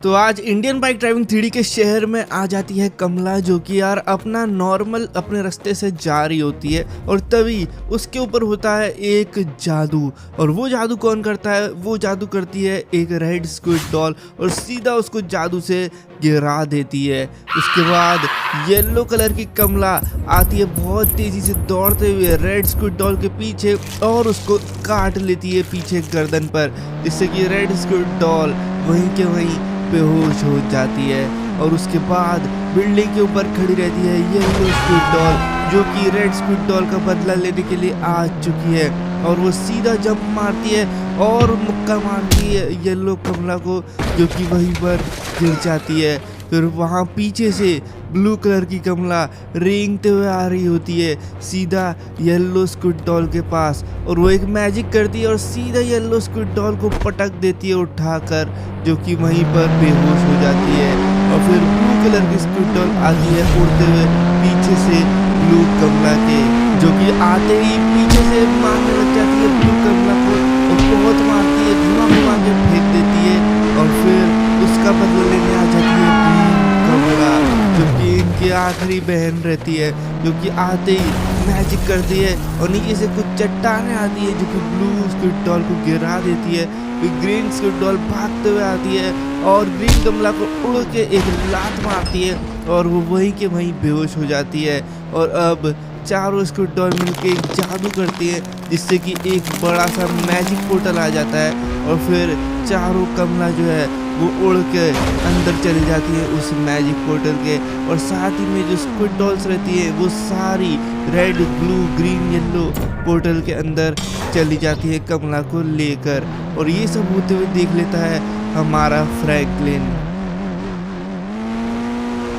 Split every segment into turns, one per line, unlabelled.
तो आज Indian bike driving 3D के शहर में आ जाती है कमला, जो कि यार अपना नॉर्मल अपने रास्ते से जा रही होती है और तभी उसके ऊपर होता है एक जादू। और वो जादू कौन करता है? वो जादू करती है एक रेड स्क्विड डॉल और सीधा उसको जादू से गिरा देती है। उसके बाद येलो कलर की कमला आती है बहुत तेजी से दौड़ते हुए रेड स्क्विड डॉल के पीछे और उसको काट लेती है पीछे गर्दन पर, जिससे कि रेड स्क्विड डॉल वहीं के वहीं बेहोश हो जाती है। और उसके बाद बिल्डिंग के ऊपर खड़ी रहती है येलो स्क्विड डॉल, जो कि रेड स्क्विड डॉल का बदला लेने के लिए आ चुकी है। और वो सीधा जंप मारती है और मुक्का मारती है येलो कमला को, जो कि वहीं पर गिर जाती है। फिर वहाँ पीछे से ब्लू कलर की कमला रेंगते हुए आ रही होती है सीधा येलो स्क्विड डॉल के पास, और वो एक मैजिक करती है और सीधा येलो स्क्विड डॉल को पटक देती है उठाकर, जो कि वहीं पर बेहोश हो जाती है। और फिर ब्लू कलर की स्क्विड डॉल आती है उड़ते हुए पीछे से ब्लू कमला के, जो कि आते ही पीछे से मारने लग जाती है ब्लू कमला को और बहुत मारती है, धुआं घुमा के फेंक देती है। और फिर उसका बदला लेने आ जाती है ग्रीन कमला, जो कि इनकी आखिरी बहन रहती है, जो कि आते ही मैजिक करती है और नीचे से कुछ चट्टानें आती है जो कि ब्लू स्क्विड डॉल को गिरा देती है। फिर ग्रीन स्क्विड डॉल भागते हुए आती है और ग्रीन कमला को उड़ के एक लात मारती है और वो वहीं के वहीं बेहोश हो जाती है। और अब चारों स्क्विड डॉल मिलके एक जादू करती है, जिससे कि एक बड़ा सा मैजिक पोर्टल आ जाता है और फिर चारों कमला जो है वो उड़ के अंदर चली जाती है उस मैजिक पोर्टल के। और साथ ही में जो स्क्विड डॉल्स रहती है वो सारी red blue green yellow portal के अंदर चली जाती है कमला को लेकर। और ये सब होते हुए देख लेता है हमारा फ्रैंकलिन।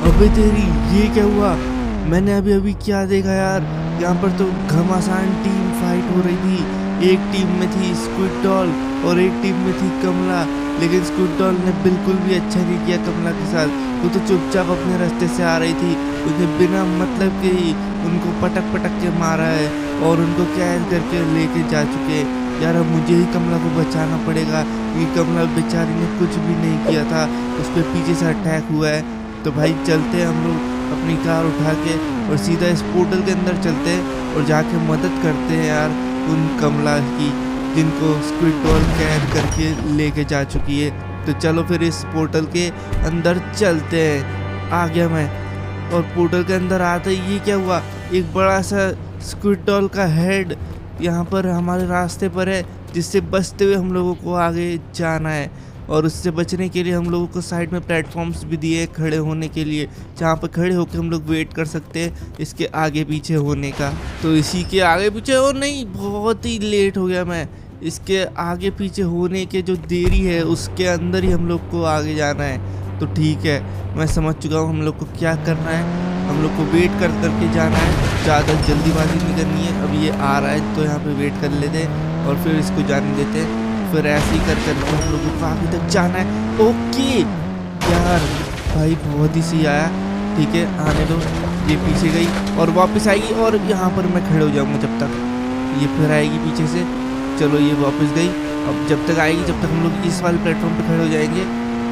अबे तेरी, ये क्या हुआ? मैंने अभी क्या देखा यार? यहाँ पर तो घमासान टीम फाइट हो रही थी। एक टीम में थी स्क्विड डॉल और एक टीम में थी कमला, लेकिन स्क्विड डॉल ने बिल्कुल भी अच्छा नहीं किया कमला के साथ। वो तो चुपचाप अपने रास्ते से आ रही थी, उसने बिना मतलब के ही उनको पटक के मारा है और उनको कैद करके लेके जा चुके हैं। यार अब मुझे ही कमला को बचाना पड़ेगा, क्योंकि कमला बेचारी ने कुछ भी नहीं किया था, उस पर पीछे से अटैक हुआ है। तो भाई चलते हैं हम लोग अपनी कार उठा के और सीधा इस पोर्टल के अंदर चलते हैं और जाके मदद करते हैं यार उन कमला की, जिनको स्क्विड डॉल कैद करके लेके जा चुकी है। तो चलो फिर इस पोर्टल के अंदर चलते हैं। आ गया मैं, और पोर्टल के अंदर आते ही ये क्या हुआ? एक बड़ा सा स्क्विड डॉल का हेड यहाँ पर हमारे रास्ते पर है, जिससे बचते हुए हम लोगों को आगे जाना है। और उससे बचने के लिए हम लोगों को साइड में प्लेटफॉर्म्स भी दिए खड़े होने के लिए, जहाँ पर खड़े होकर हम लोग वेट कर सकते हैं इसके आगे पीछे होने का। तो इसी के आगे पीछे, और नहीं बहुत ही लेट हो गया मैं, इसके आगे पीछे होने के जो देरी है उसके अंदर ही हम लोग को आगे जाना है। तो ठीक है, मैं समझ चुका हूँ हम लोग को क्या करना है। हम लोग को वेट करके जाना है, ज़्यादा जल्दीबाजी नहीं करनी है। अब ये आ रहा है तो यहाँ पे वेट कर लेते हैं और फिर इसको जाने देते हैं। फिर ऐसे ही कर हम लोगों को आगे तक जाना है। ओके यार भाई बहुत ही सही आया, ठीक है आने दो। ये पीछे गई और वापस आएगी और यहाँ पर मैं खड़े हो जाऊँगा जब तक ये फिर आएगी पीछे से। चलो ये वापस गई, अब जब तक आएगी जब तक हम लोग इस वाले प्लेटफॉर्म पे खड़े हो जाएंगे।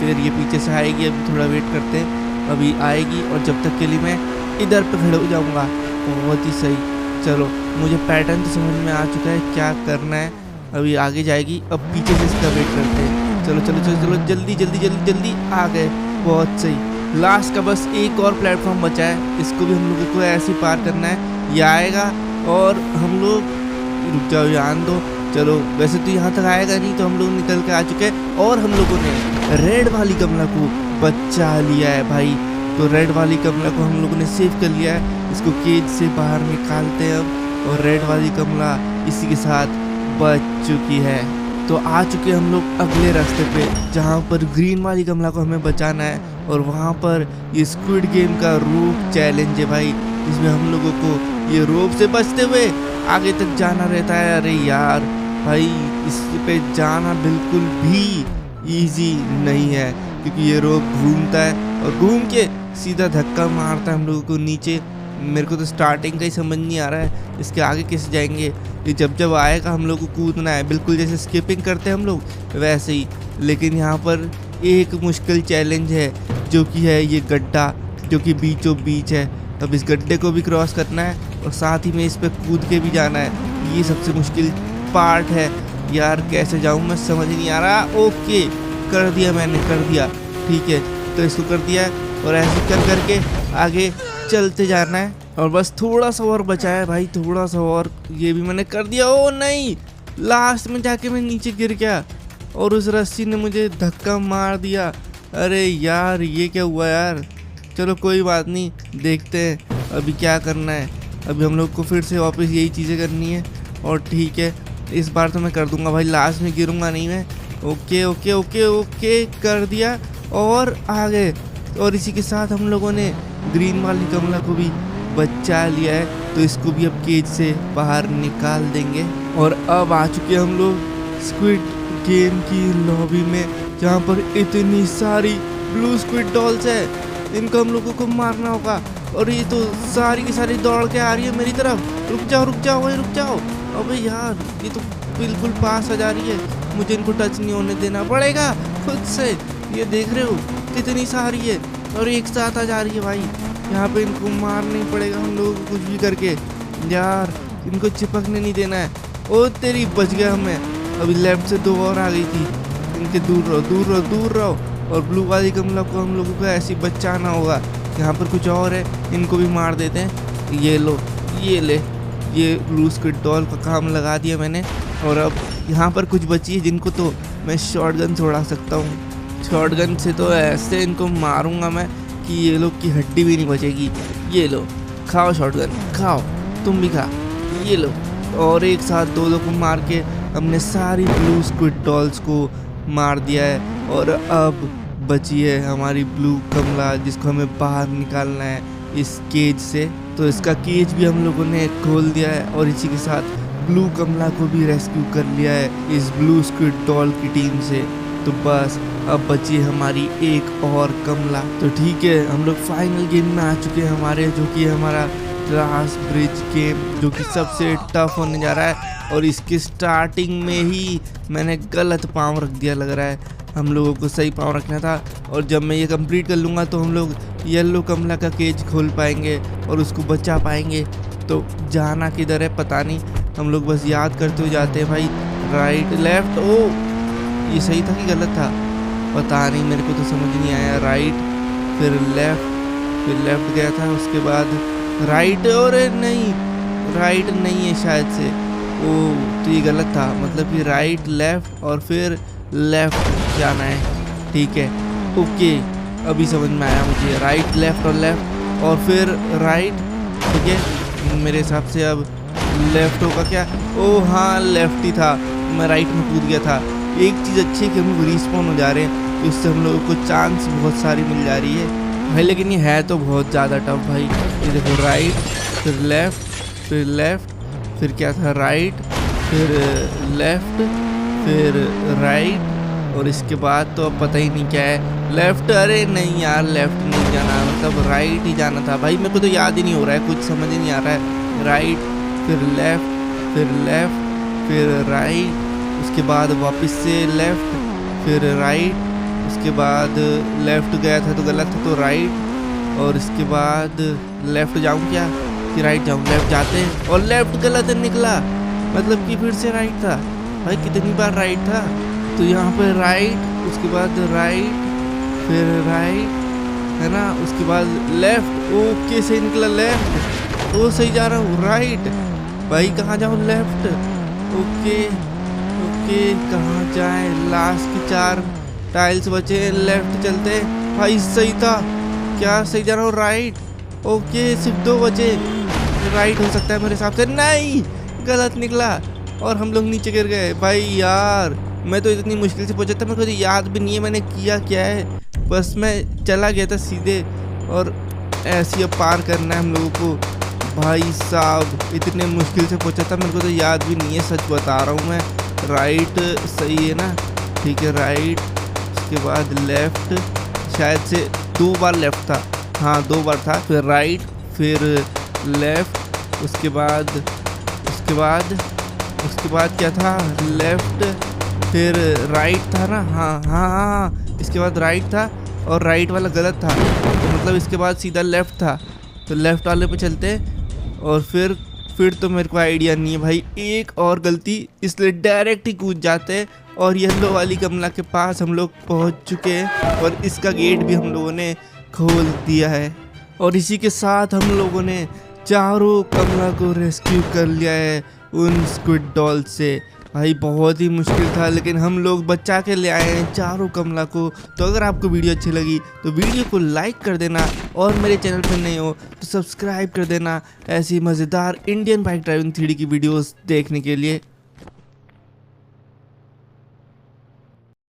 फिर ये पीछे से आएगी, अभी थोड़ा वेट करते हैं, अभी आएगी और जब तक के लिए मैं इधर पे खड़े हो जाऊँगा। बहुत ही सही। चलो मुझे पैटर्न तो समझ में आ चुका है क्या करना है। अभी आगे जाएगी, अब पीछे से इसका वेट करते हैं। चलो चलो चलो चलो जल्दी आ गए। बहुत सही, लास्ट का बस एक और प्लेटफॉर्म बचा है, इसको भी हम लोगों को ऐसे ही पार करना है। ये आएगा और हम लोग, रुक जाओ यान दो। चलो वैसे तो यहाँ तक आएगा नहीं, तो हम लोग निकल के आ चुके हैं और हम लोगों ने रेड वाली कमला को बचा लिया है भाई। तो रेड वाली कमला को हम लोगों ने सेव कर लिया है, इसको केज से बाहर निकालते हैं अब। और रेड वाली कमला इसी के साथ बच चुकी है। तो आ चुके हम लोग अगले रास्ते पे, जहाँ पर ग्रीन वाली कमला को हमें बचाना है। और वहाँ पर ये स्क्विड गेम का रोप चैलेंज है भाई, जिसमें हम लोगों को ये रोप से बचते हुए आगे तक जाना रहता है। अरे यार भाई इस पे जाना बिल्कुल भी इजी नहीं है, क्योंकि ये रोप घूमता है और घूम के सीधा धक्का मारता है हम लोगों को नीचे। मेरे को तो स्टार्टिंग का ही समझ नहीं आ रहा है, इसके आगे कैसे जाएंगे? ये जब आएगा हम लोग को कूदना है, बिल्कुल जैसे स्किपिंग करते हैं हम लोग वैसे ही। लेकिन यहाँ पर एक मुश्किल चैलेंज है, जो कि है ये गड्ढा जो कि बीचों बीच है। अब इस गड्ढे को भी क्रॉस करना है और साथ ही में इस पे कूद के भी जाना है। ये सबसे मुश्किल पार्ट है यार, कैसे जाऊँ मैं समझ नहीं आ रहा। ओके कर दिया मैंने, कर दिया, ठीक है। तो इसको कर दिया है और ऐसे कर करके आगे चलते जाना है और बस थोड़ा सा और बचा है भाई, थोड़ा सा और। ये भी मैंने कर दिया। ओ नहीं, लास्ट में जाके मैं नीचे गिर गया और उस रस्सी ने मुझे धक्का मार दिया। अरे यार ये क्या हुआ यार। चलो कोई बात नहीं, देखते हैं अभी क्या करना है। अभी हम लोग को फिर से वापस यही चीज़ें करनी है और ठीक है, इस बार तो मैं कर दूंगा भाई, लास्ट में गिरूंगा नहीं मैं। ओके ओके ओके ओके कर दिया और आ गए। और इसी के साथ हम लोगों ने ग्रीन वाली कमला को भी बचा लिया है, तो इसको भी अब केज से बाहर निकाल देंगे। और अब आ चुके हम लोग स्क्विड गेम की लॉबी में, जहाँ पर इतनी सारी ब्लू स्क्विड डॉल्स है। इनको हम लोगों को मारना होगा और ये तो सारी की सारी दौड़ के आ रही है मेरी तरफ। रुक जाओ भाई, रुक जाओ। अबे यार ये तो बिल्कुल पास आ जा रही है, मुझे इनको टच नहीं होने देना पड़ेगा खुद से। ये देख रहे हो कितनी सारी है और एक साथ आ जा रही है भाई। यहाँ पे इनको मारना ही पड़ेगा हम लोगों को कुछ भी करके यार, इनको चिपकने नहीं देना है। ओ तेरी, बच गया हमें। अभी लेफ्ट से 2 और आ गई थी, इनके दूर रहो दूर रहो दूर रहो। और ब्लू वाली कमला को हम लोगों को ऐसे बचाना होगा। यहाँ पर कुछ और है, इनको भी मार देते हैं। ये लो, ये ले, ये ब्लू स्क्विड डॉल का काम लगा दिया मैंने। और अब यहाँ पर कुछ बची है जिनको तो मैं शॉटगन से उड़ा सकता हूँ। शॉटगन से तो ऐसे इनको मारूंगा मैं कि ये लोग की हड्डी भी नहीं बचेगी। ये लो, खाओ शॉटगन, खाओ, तुम भी खा, ये लो। और एक साथ 2 को मार के हमने सारी ब्लू स्क्विड डॉल्स को मार दिया है। और अब बची है हमारी ब्लू कमला, जिसको हमें बाहर निकालना है इस केज से। तो इसका केज भी हम लोगों ने खोल दिया है और इसी के साथ ब्लू कमला को भी रेस्क्यू कर लिया है इस ब्लू स्क्विड डॉल की टीम से। तो बस अब बची है हमारी एक और कमला। तो ठीक है, हम लोग फाइनल गेम में आ चुके हैं हमारे, जो कि हमारा ग्लास ब्रिज गेम, जो कि सबसे टफ होने जा रहा है। और इसके स्टार्टिंग में ही मैंने गलत पाँव रख दिया, लग रहा है हम लोगों को सही पाँव रखना था। और जब मैं ये कंप्लीट कर लूँगा तो हम लोग येलो कमला का केज खोल पाएंगे और उसको बचा पाएंगे। तो जाना किधर है पता नहीं, हम लोग बस याद करते हुए जाते हैं भाई। राइट लेफ्ट, ओ ये सही था कि गलत था पता नहीं, मेरे को तो समझ नहीं आया। राइट फिर लेफ्ट गया था, उसके बाद राइट। और नहीं, राइट नहीं है शायद से, ओ तो ये गलत था। मतलब कि राइट लेफ्ट और फिर लेफ्ट जाना है, ठीक है। ओके अभी समझ में आया मुझे, राइट लेफ्ट और फिर राइट, ठीक है। मेरे हिसाब से अब लेफ्ट होगा क्या? ओ हाँ लेफ्ट ही था, मैं राइट में कूद गया था। एक चीज़ अच्छी है कि हम लोग रिस्पॉन हो जा रहे हैं, तो इससे हम लोगों को चांस बहुत सारी मिल जा रही है भाई। लेकिन ये है तो बहुत ज़्यादा टफ भाई। ये देखो, राइट फिर लेफ्ट फिर क्या था, राइट फिर लेफ्ट फिर राइट, और इसके बाद तो अब पता ही नहीं क्या है। लेफ्ट, अरे नहीं यार लेफ्ट नहीं जाना, मतलब राइट ही जाना था भाई। मेरे को तो याद ही नहीं हो रहा है, कुछ समझ ही नहीं आ रहा है। राइट फिर लेफ्ट फिर राइट, उसके बाद वापस से लेफ्ट फिर राइट, उसके बाद लेफ्ट गया था तो गलत था तो राइट, और इसके बाद लेफ्ट जाऊँ क्या कि राइट जाऊँ? लेफ्ट जाते हैं और लेफ्ट गलत निकला, मतलब कि फिर से राइट था भाई। कितनी बार राइट था? तो यहाँ पे राइट, उसके बाद राइट फिर राइट, है ना, उसके बाद लेफ्ट। ओके सही निकला लेफ्ट, ओ सही जा रहा हूँ। राइट भाई कहाँ जाऊँ? लेफ्ट। ओके कहाँ जाए? लास्ट की 4 टाइल्स बचे, लेफ्ट चलते भाई। सही था क्या? सही जा रहा हूँ। राइट। ओके सिर्फ 2 बचे, राइट हो सकता है मेरे हिसाब से। नहीं गलत निकला और हम लोग नीचे गिर गए भाई। यार मैं तो इतनी मुश्किल से पहुंचा था, मेरे को तो याद भी नहीं है मैंने किया क्या है। बस मैं चला गया था सीधे, और ऐसे अब पार करना है हम लोगों को भाई साहब। इतने मुश्किल से पहुंचा था, मेरे को तो याद भी नहीं है, सच बता रहा हूँ मैं। राइट सही है ना? ठीक है राइट, उसके बाद लेफ्ट, शायद से 2 बार लेफ्ट था, हाँ 2 बार था। फिर राइट फिर लेफ्ट, उसके बाद क्या था? लेफ्ट फिर राइट था ना? हाँ, इसके बाद राइट था और राइट वाला गलत था, तो मतलब इसके बाद सीधा लेफ़्ट था, तो लेफ़्ट वाले पे चलते और फिर तो मेरे को आइडिया नहीं है भाई, एक और गलती, इसलिए डायरेक्ट ही कूद जाते और येलो वाली कमला के पास हम लोग पहुंच चुके हैं और इसका गेट भी हम लोगों ने खोल दिया है। और इसी के साथ हम लोगों ने चारों कमला को रेस्क्यू कर लिया है उन स्क्विड डॉल से। भाई बहुत ही मुश्किल था, लेकिन हम लोग बचा के ले आए हैं चारों कमला को। तो अगर आपको वीडियो अच्छी लगी तो वीडियो को लाइक कर देना और मेरे चैनल पर नए हो तो सब्सक्राइब कर देना ऐसी मज़ेदार इंडियन बाइक ड्राइविंग 3D की वीडियोस देखने के लिए।